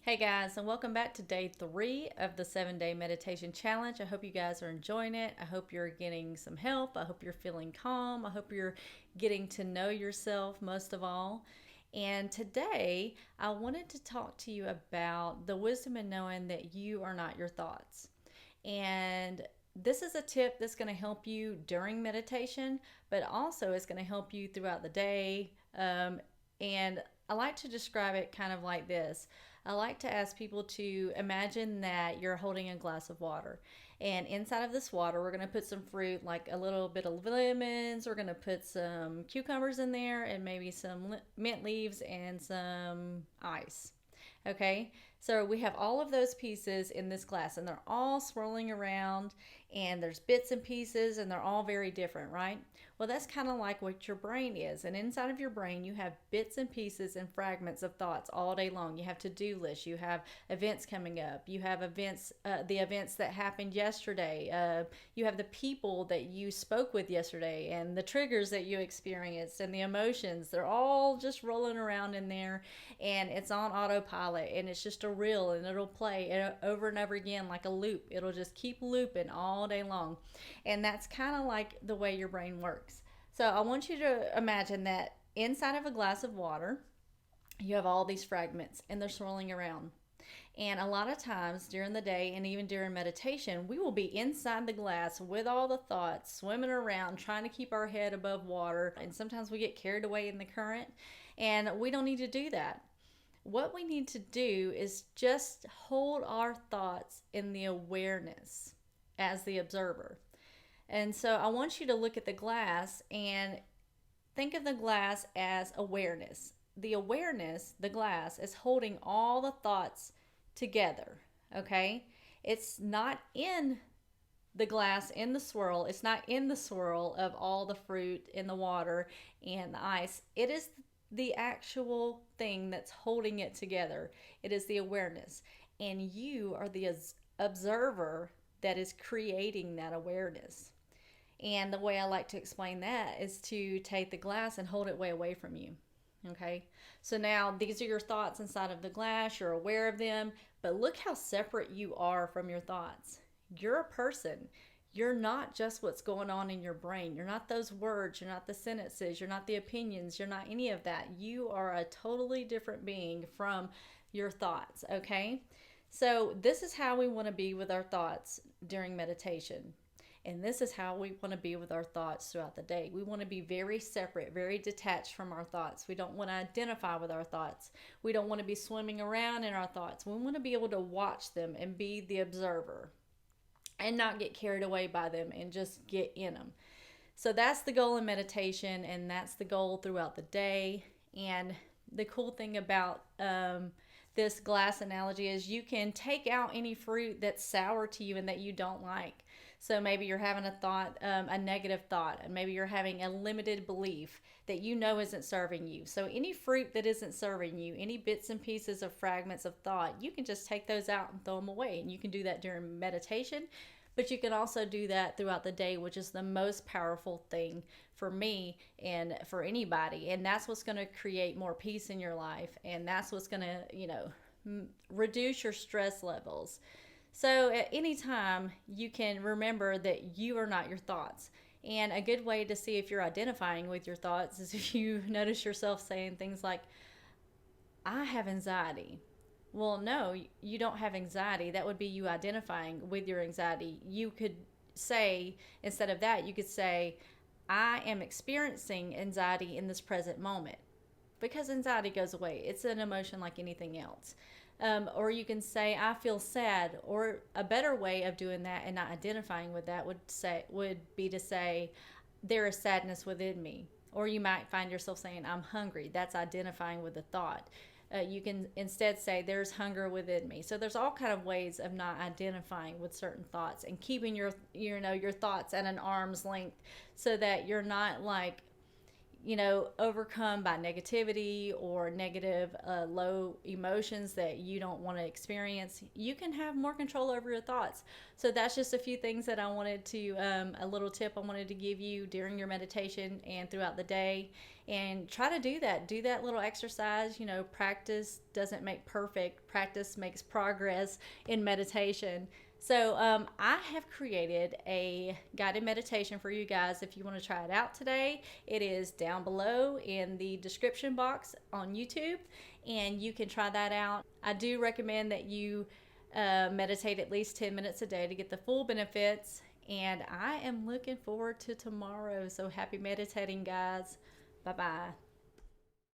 Hey guys, and welcome back to day 3 of the 7-day meditation challenge. I hope you guys are enjoying it. I hope you're getting some help. I hope you're feeling calm. I hope you're getting to know yourself most of all. And today, I wanted to talk to you about the wisdom in knowing that you are not your thoughts. And this is a tip that's going to help you during meditation, but also it's going to help you throughout the day. And I like to describe it kind of like this. I like to ask people to imagine that you're holding a glass of water. And inside of this water, we're going to put some fruit, like a little bit of lemons. We're going to put some cucumbers in there and maybe some mint leaves and some ice. Okay, so we have all of those pieces in this glass and they're all swirling around and there's bits and pieces and they're all very different, right? Well, that's kind of like what your brain is. And inside of your brain, you have bits and pieces and fragments of thoughts all day long. You have to-do lists, you have events coming up, you have events, the events that happened yesterday, you have the people that you spoke with yesterday and the triggers that you experienced and the emotions. They're all just rolling around in there and it's on autopilot and it's just a reel and it'll play over and over again like a loop. It'll just keep looping all day long. And that's kind of like the way your brain works. So I want you to imagine that inside of a glass of water, you have all these fragments and they're swirling around. And a lot of times during the day and even during meditation, we will be inside the glass with all the thoughts swimming around, trying to keep our head above water. And sometimes we get carried away in the current, and we don't need to do that. What we need to do is just hold our thoughts in the awareness as the observer. And so I want you to look at the glass and think of the glass as awareness. The awareness, the glass, is holding all the thoughts together. Okay? It's not in the glass in the swirl. It's not in the swirl of all the fruit in the water and the ice. It is the actual thing that's holding it together. It is the awareness. And you are the observer that is creating that awareness. And the way I like to explain that is to take the glass and hold it way away from you. Okay, so now these are your thoughts inside of the glass. You're aware of them, but look how separate you are from your thoughts. You're a person. You're not just what's going on in your brain. You're not those words. You're not the sentences. You're not the opinions. You're not any of that. You are a totally different being from your thoughts. Okay, so this is how we want to be with our thoughts during meditation. And this is how we want to be with our thoughts throughout the day. We want to be very separate, very detached from our thoughts. We don't want to identify with our thoughts. We don't want to be swimming around in our thoughts. We want to be able to watch them and be the observer and not get carried away by them and just get in them. So that's the goal in meditation, and that's the goal throughout the day. And the cool thing about this glass analogy is you can take out any fruit that's sour to you and that you don't like. So maybe you're having a thought, a negative thought, and maybe you're having a limited belief that you know isn't serving you. So any fruit that isn't serving you, any bits and pieces of fragments of thought, you can just take those out and throw them away. And you can do that during meditation, but you can also do that throughout the day, which is the most powerful thing for me and for anybody. And that's what's going to create more peace in your life. And that's what's going to, reduce your stress levels. So at any time, you can remember that you are not your thoughts. And a good way to see if you're identifying with your thoughts is if you notice yourself saying things like, I have anxiety. Well, no, you don't have anxiety. That would be you identifying with your anxiety. You could say, instead of that, you could say, I am experiencing anxiety in this present moment, because anxiety goes away. It's an emotion like anything else. Or you can say, I feel sad. Or a better way of doing that and not identifying with that would be to say, there is sadness within me. Or you might find yourself saying, I'm hungry. That's identifying with the thought. You can instead say, there's hunger within me. So there's all kind of ways of not identifying with certain thoughts and keeping your thoughts at an arm's length, so that you're not like overcome by negativity or negative low emotions that you don't want to experience, you can have more control over your thoughts. So that's just a few things that I wanted to, a little tip I wanted to give you during your meditation and throughout the day. And try to do that little exercise. Practice doesn't make perfect, practice makes progress in meditation. So, I have created a guided meditation for you guys if you want to try it out today. It is down below in the description box on YouTube, and you can try that out. I do recommend that you meditate at least 10 minutes a day to get the full benefits, and I am looking forward to tomorrow. So, happy meditating, guys. Bye bye.